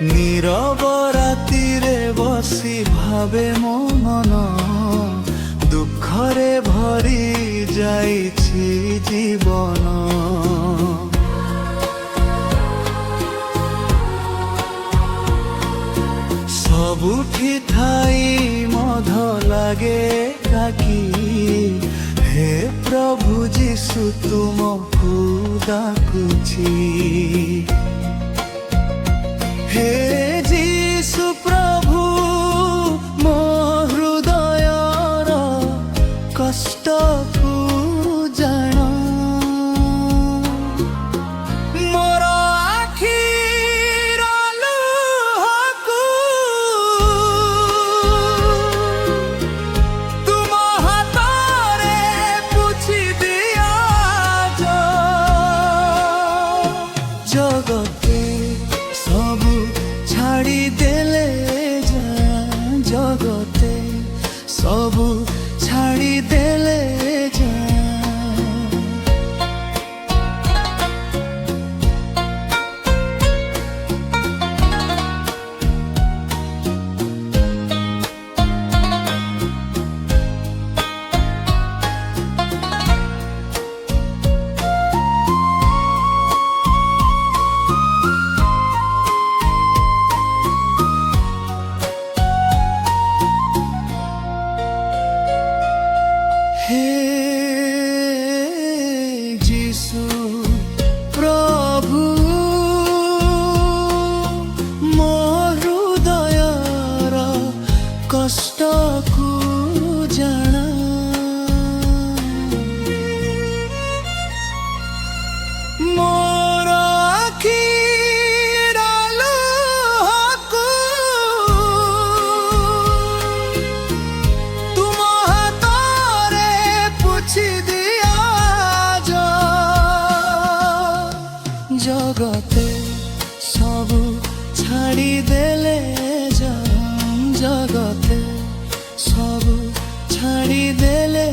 নীরব রাতিরে বসি ভাবে ମୋ ମନ ଦୁଃଖରେ ଭରି ଯାଇଛି ଜୀବନ। ସବୁଠି ଥାଇ ମଧ ଲାଗେ କାକି ହେ ପ୍ରଭୁ ଯୀଶୁ ତୁମକୁ ଡାକୁଛି। हे जीसु प्रभु मो हृदयर कष्ट को जान मोर आखिर लुहकु तुम हाथरे पुछि दिया जगते सबु छाड़ी देले जा जगते सबु छाड़ी देले जा। हे जीसु प्रभु मो हृदयर कष्ट को जाना मोर आखिर लुहकु तुम हाथरे पुछि दिया जगते सबु छाड़ी देले जा जगते सबु छाड़ी देले